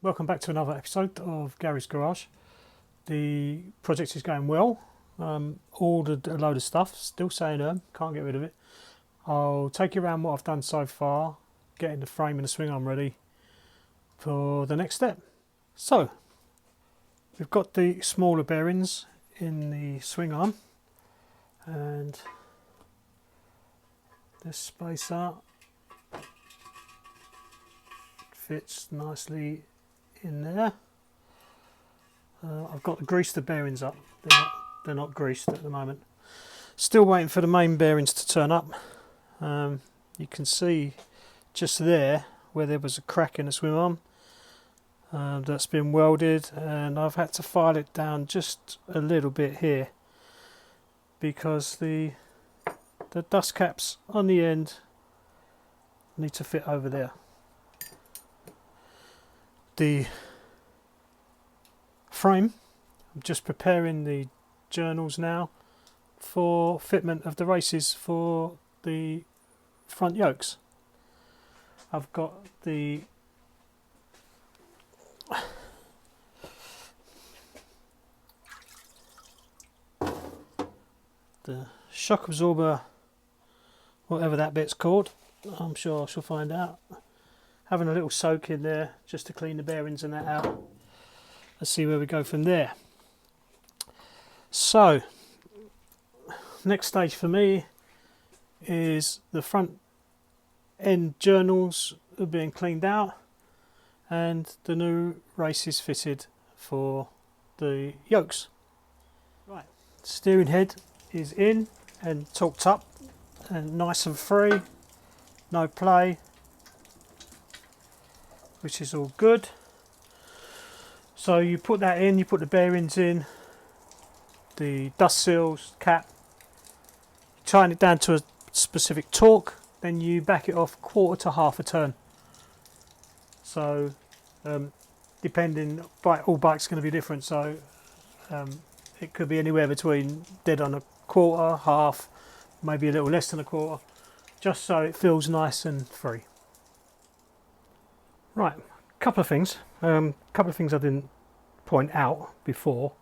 Welcome back to another episode of Gary's Garage. The project is going well. Ordered a load of stuff, still saying can't get rid of it. I'll take you around what I've done so far, getting the frame and the swing arm ready for the next step. So, we've got the smaller bearings in the swing arm and this spacer fits nicely in there. I've got to grease the bearings up. They're not greased at the moment. Still waiting for the main bearings to turn up. You can see just there where there was a crack in the swing arm. That's been welded, and I've had to file it down just a little bit here because the dust caps on the end need to fit over there. The frame, I'm just preparing the journals now for fitment of the races for the front yokes. I've got the shock absorber, whatever that bit's called. I'm sure I shall find out. Having a little soak in there just to clean the bearings and that out. Let's see where we go from there. So, next stage for me is the front end journals are being cleaned out and the new races fitted for the yokes. Right, steering head is in and torqued up and nice and free, no play, which is all good. So you put that in, you put the bearings in, the dust seals, cap, tighten it down to a specific torque, then you back it off quarter to half a turn. So depending, all bikes are going to be different, so it could be anywhere between dead on a quarter, half, maybe a little less than a quarter, just so it feels nice and free. Right, couple of things I didn't point out before.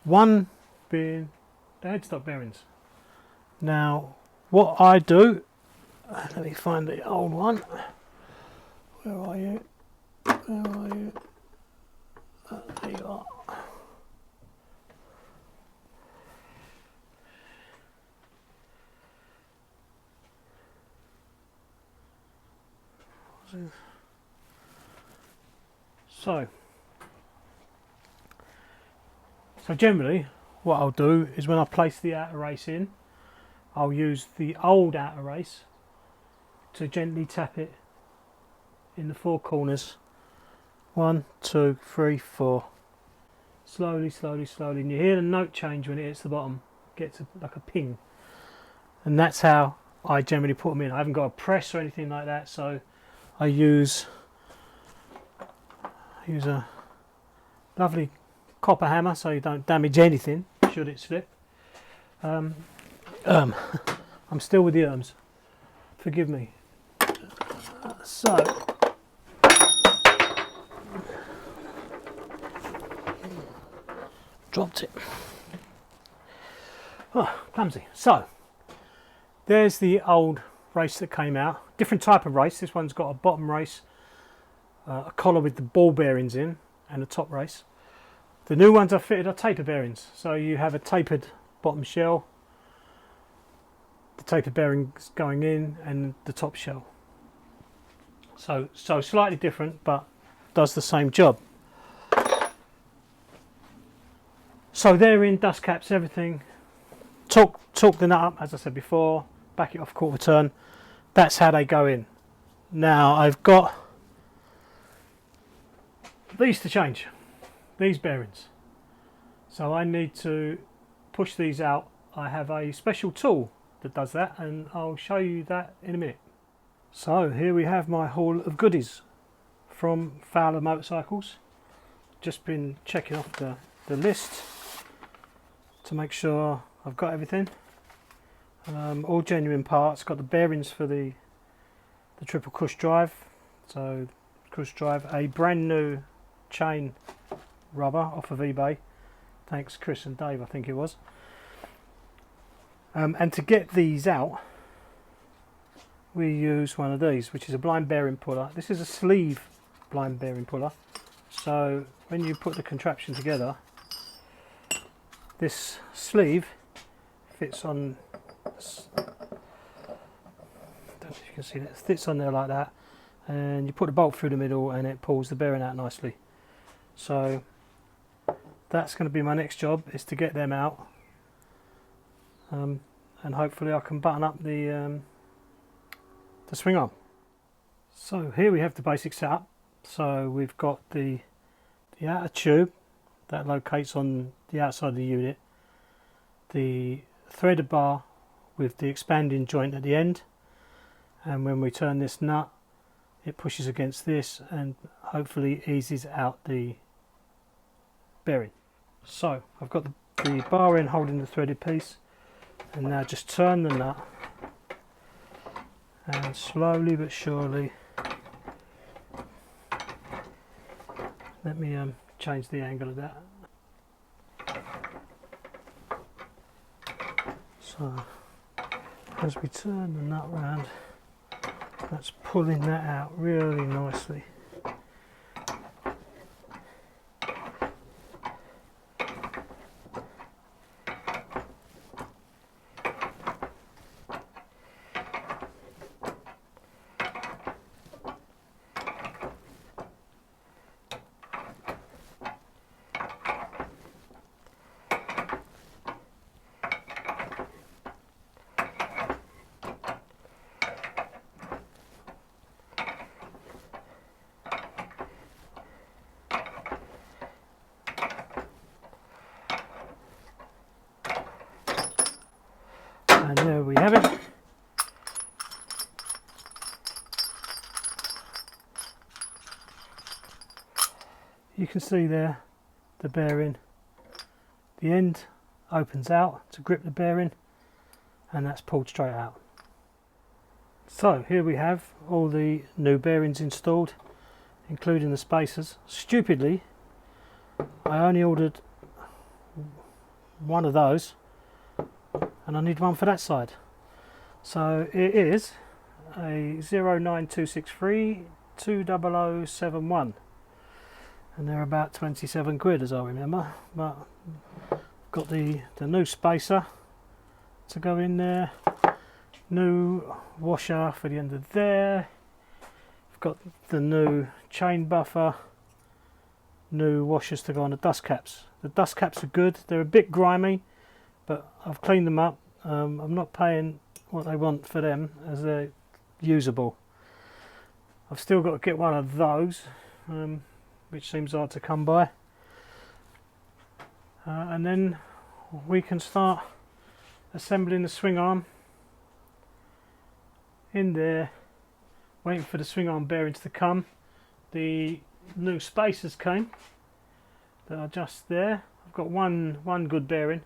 One being the headstock bearings. Now, what I do, let me find the old one. Where are you? Where are you? There you are. So generally what I'll do is when I place the outer race in, I'll use the old outer race to gently tap it in the four corners. 1, 2, 3, 4. Slowly, slowly, slowly. And you hear the note change when it hits the bottom. It gets like a ping. And that's how I generally put them in. I haven't got a press or anything like that, so I use a lovely copper hammer so you don't damage anything should it slip. I'm still with the forgive me. So dropped it. Oh, clumsy. So there's the old race that came out, different type of race. This one's got a bottom race, a collar with the ball bearings in, and a top race. The new ones I've fitted are taper bearings, so you have a tapered bottom shell, the tapered bearings going in, and the top shell. So slightly different, but does the same job. So they're in, dust caps, everything. Torque the nut up, as I said before, back it off quarter turn. That's how they go in. Now I've got these to change, these bearings. So I need to push these out. I have a special tool that does that, and I'll show you that in a minute. So here we have my haul of goodies from Fowler Motorcycles. Just been checking off the list to make sure I've got everything. All genuine parts. Got the bearings for the triple cush drive. So cush drive, a brand new chain rubber off of eBay. Thanks Chris and Dave, I think it was. And to get these out, we use one of these, which is a blind bearing puller. This is a sleeve blind bearing puller. So when you put the contraption together, this sleeve fits on, I don't know if you can see that, it fits on there like that, and you put the bolt through the middle and it pulls the bearing out nicely. So that's going to be my next job, is to get them out, and hopefully I can button up the swing arm. So here we have the basic setup. So we've got the outer tube that locates on the outside of the unit, the threaded bar with the expanding joint at the end, and when we turn this nut it pushes against this and hopefully eases out the bearing. So I've got the bar in holding the threaded piece, and now just turn the nut and slowly but surely, let me change the angle of that. So as we turn the nut round, that's pulling that out really nicely. And there we have it. You can see there the bearing, the end opens out to grip the bearing, and that's pulled straight out. So here we have all the new bearings installed, including the spacers. Stupidly, I only ordered one of those, and I need one for that side. So it is a 09263 20071, and they're about 27 quid as I remember. But got the new spacer to go in there, new washer for the end of there. I've got the new chain buffer, new washers to go on the dust caps. The dust caps are good, they're a bit grimy, but I've cleaned them up. I'm not paying what they want for them, as they're usable. I've still got to get one of those, which seems hard to come by, and then we can start assembling the swing arm in there, waiting for the swing arm bearings to come. The new spacers came that are just there. I've got one good bearing,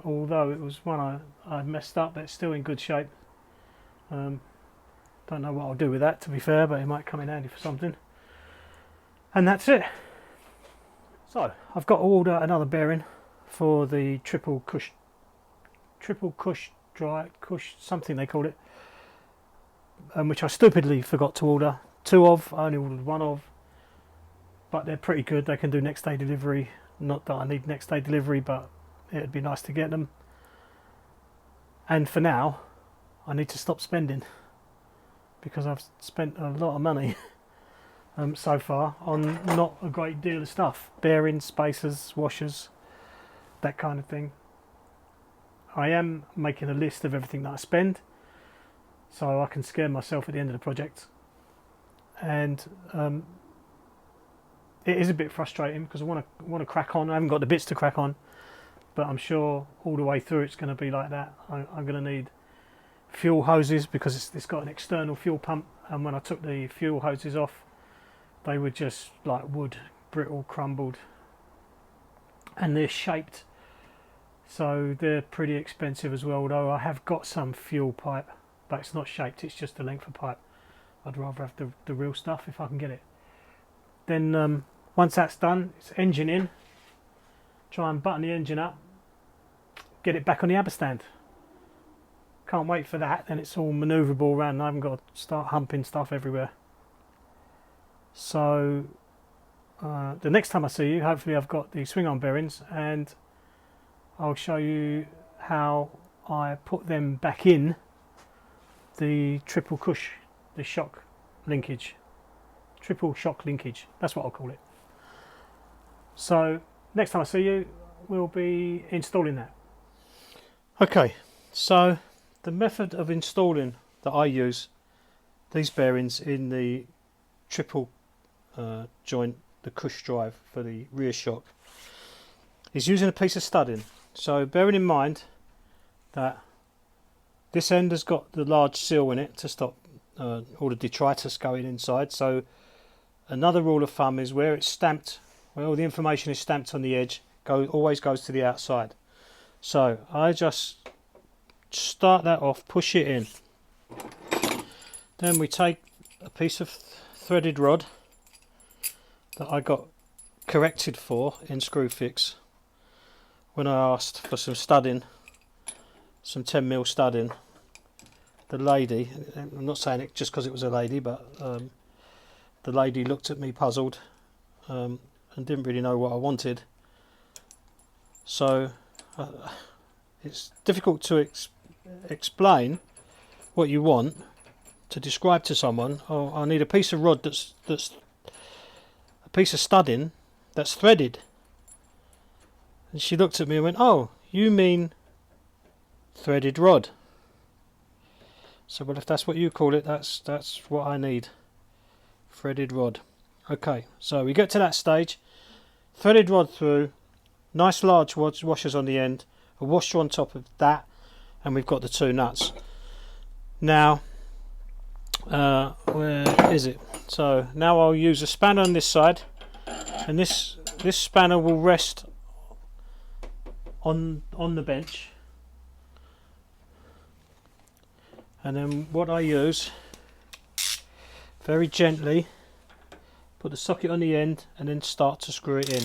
although it was one I messed up, but it's still in good shape. Don't know what I'll do with that, to be fair, but it might come in handy for something. And that's it. So I've got to order another bearing for the triple cush something they call it, which I stupidly forgot to order two of. I only ordered one of, but they're pretty good. They can do next day delivery. Not that I need next day delivery, but it'd be nice to get them. And for now, I need to stop spending, because I've spent a lot of money so far on not a great deal of stuff. Bearings, spacers, washers, that kind of thing. I am making a list of everything that I spend, so I can scare myself at the end of the project. And it is a bit frustrating, because I want to crack on. I haven't got the bits to crack on, but I'm sure all the way through it's going to be like that. I'm going to need fuel hoses, because it's got an external fuel pump, and when I took the fuel hoses off, they were just like wood, brittle, crumbled, and they're shaped, so they're pretty expensive as well. Although I have got some fuel pipe, but it's not shaped, it's just the length of pipe. I'd rather have the real stuff if I can get it. Then Once that's done, it's engine in. Try and button the engine up, get it back on the ABBA stand. Can't wait for that, then it's all manoeuvrable around and I haven't got to start humping stuff everywhere. So the next time I see you, hopefully I've got the swing arm bearings and I'll show you how I put them back in the triple cush, the shock linkage. Triple shock linkage, that's what I'll call it. So next time I see you, we'll be installing that. Okay, so the method of installing that I use these bearings in the triple joint, the cush drive for the rear shock, is using a piece of studding. So bearing in mind that this end has got the large seal in it to stop all the detritus going inside. So another rule of thumb is where it's stamped, where all the information is stamped on the edge, always goes to the outside. So I just start that off, push it in. Then we take a piece of threaded rod that I got corrected for in Screwfix when I asked for some studding, some 10mm studding. The lady, I'm not saying it just because it was a lady, but the lady looked at me puzzled and didn't really know what I wanted. So it's difficult to explain what you want, to describe to someone. Oh, I need a piece of rod that's a piece of studding that's threaded. And she looked at me and went, "Oh, you mean threaded rod?" So, well, if that's what you call it, that's what I need. Threaded rod. Okay, so we get to that stage. Threaded rod through, nice large washers on the end, a washer on top of that, and we've got the two nuts. Now, where is it? So now I'll use a spanner on this side, and this spanner will rest on the bench. And then what I use, very gently, put the socket on the end and then start to screw it in.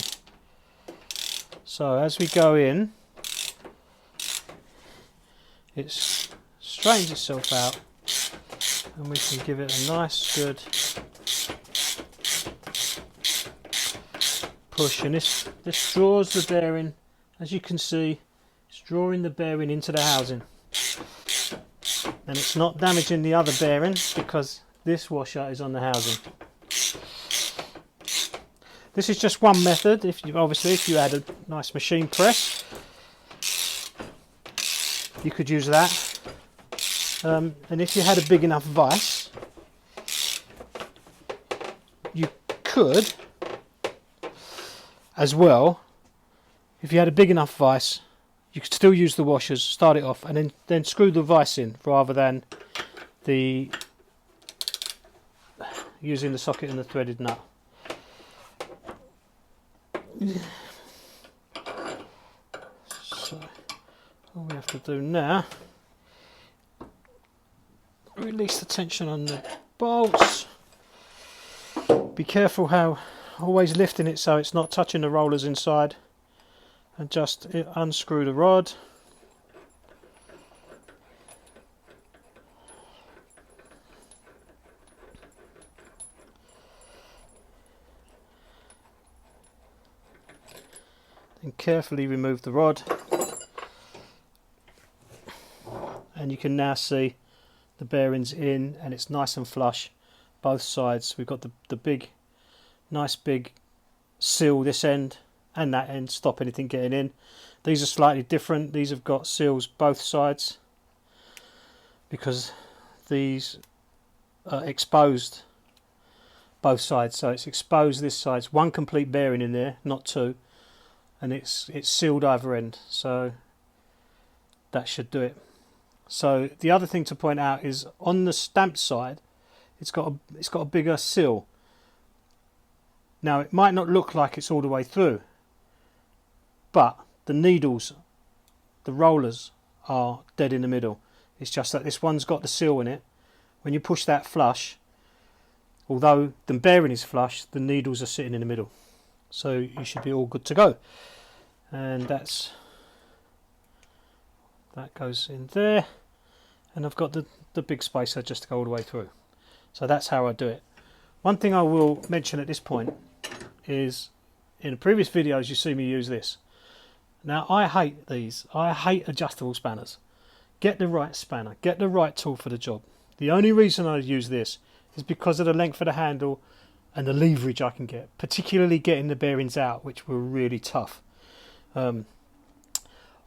So as we go in, it straightens itself out and we can give it a nice good push, and this draws the bearing, as you can see, it's drawing the bearing into the housing. And it's not damaging the other bearing because this washer is on the housing. This is just one method. If you had a nice machine press, you could use that. And if you had a big enough vise, you could as well. If you had a big enough vise, you could still use the washers, start it off, and then screw the vise in rather than using the socket and the threaded nut. So all we have to do now, release the tension on the bolts. Be careful how, always lifting it so it's not touching the rollers inside, and just unscrew the rod. And carefully remove the rod, and you can now see the bearings in, and it's nice and flush both sides. We've got the big, nice big seal this end and that end, stop anything getting in. These are slightly different. These have got seals both sides because these are exposed both sides, so it's exposed this side. It's one complete bearing in there, not two, and it's sealed either end, so that should do it. So the other thing to point out is on the stamped side, it's got a bigger seal. Now it might not look like it's all the way through, but the needles, the rollers, are dead in the middle. It's just that this one's got the seal in it. When you push that flush, although the bearing is flush, the needles are sitting in the middle. So you should be all good to go. And that goes in there, and I've got the big spacer just to go all the way through. So that's how I do it. One thing I will mention at this point is, in the previous videos you see me use this. Now I hate these. I hate adjustable spanners. Get the right spanner, get the right tool for the job. The only reason I use this is because of the length of the handle and the leverage I can get, particularly getting the bearings out, which were really tough. On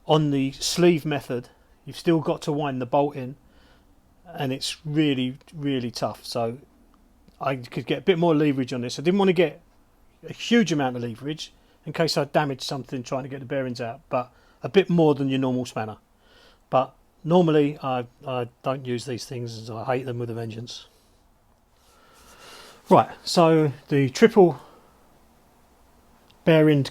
the sleeve method, you've still got to wind the bolt in, and it's really, really tough. So I could get a bit more leverage on this. I didn't want to get a huge amount of leverage in case I damaged something trying to get the bearings out, but a bit more than your normal spanner. But normally I don't use these things, as I hate them with a vengeance. Right, so the triple bearing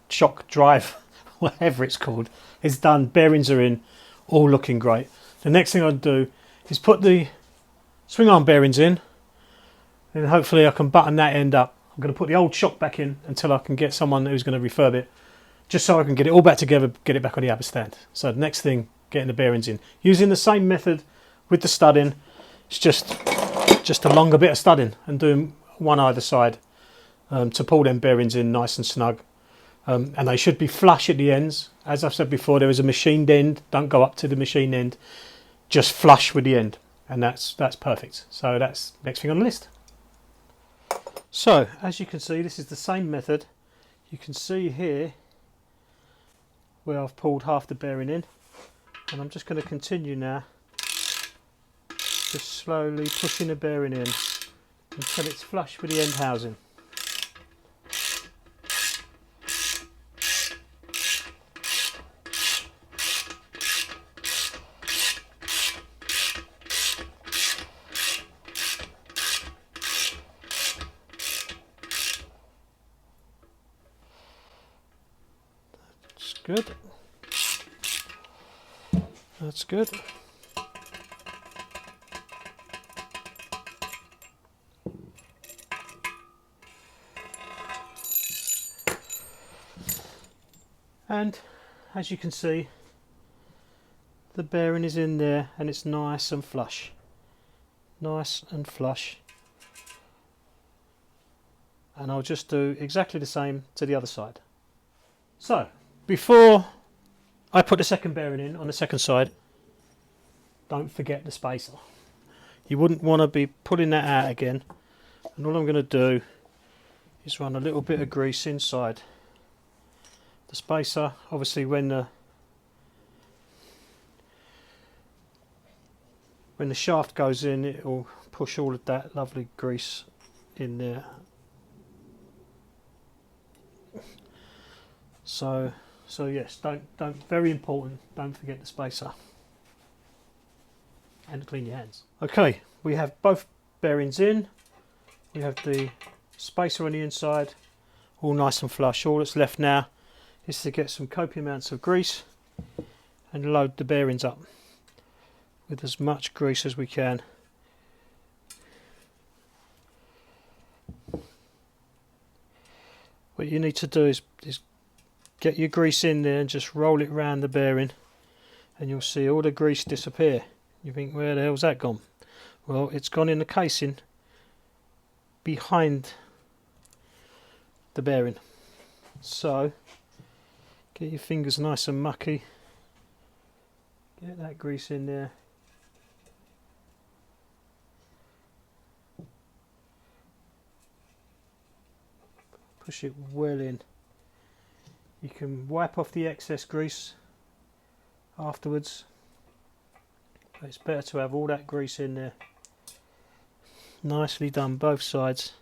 shock drive, whatever it's called, is done. Bearings are in, all looking great. The next thing I'd do is put the swing arm bearings in, and hopefully I can button that end up. I'm going to put the old shock back in until I can get someone who's going to refurb it, just so I can get it all back together, get it back on the upper stand. So the next thing, getting the bearings in. Using the same method with the studding, it's just a longer bit of studding and doing one either side to pull them bearings in nice and snug. And they should be flush at the ends. As I've said before, there is a machined end. Don't go up to the machined end. Just flush with the end, and that's perfect. So that's next thing on the list. So as you can see, this is the same method. You can see here where I've pulled half the bearing in, and I'm just going to continue now, just slowly pushing the bearing in until it's flush with the end housing. Good. That's good. And as you can see, the bearing is in there and it's nice and flush. Nice and flush. And I'll just do exactly the same to the other side. So before I put the second bearing in on the second side, don't forget the spacer. You wouldn't want to be pulling that out again. And all I'm going to do is run a little bit of grease inside the spacer. Obviously when the shaft goes in, it will push all of that lovely grease in there. So yes, don't, very important, don't forget the spacer. And clean your hands. Okay, we have both bearings in. We have the spacer on the inside, all nice and flush. All that's left now is to get some copious amounts of grease and load the bearings up with as much grease as we can. What you need to do is get your grease in there and just roll it around the bearing, and you'll see all the grease disappear. You think, where the hell's that gone? Well, it's gone in the casing behind the bearing. So get your fingers nice and mucky, get that grease in there, push it well in. You can wipe off the excess grease afterwards, but it's better to have all that grease in there. Nicely done both sides.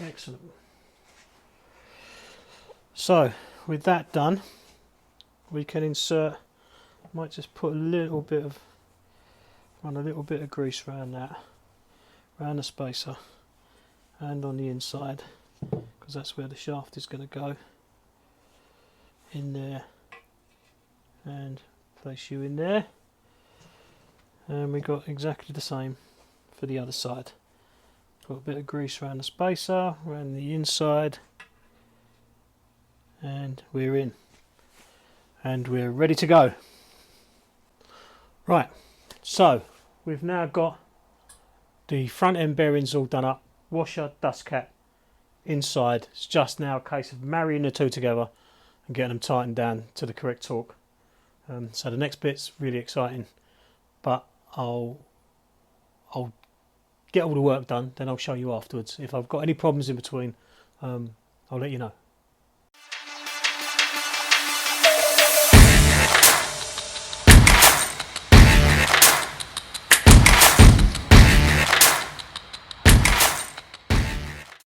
Excellent. So with that done, we can insert, might just put run a little bit of grease around that, around the spacer and on the inside, because that's where the shaft is going to go. In there, and place you in there, and we got exactly the same for the other side. Put a bit of grease around the spacer, around the inside, and we're in, and we're ready to go. Right, so we've now got the front end bearings all done up, washer, dust cap inside. It's just now a case of marrying the two together and getting them tightened down to the correct torque. So the next bit's really exciting, but I'll get all the work done, then I'll show you afterwards. If I've got any problems in between, I'll let you know.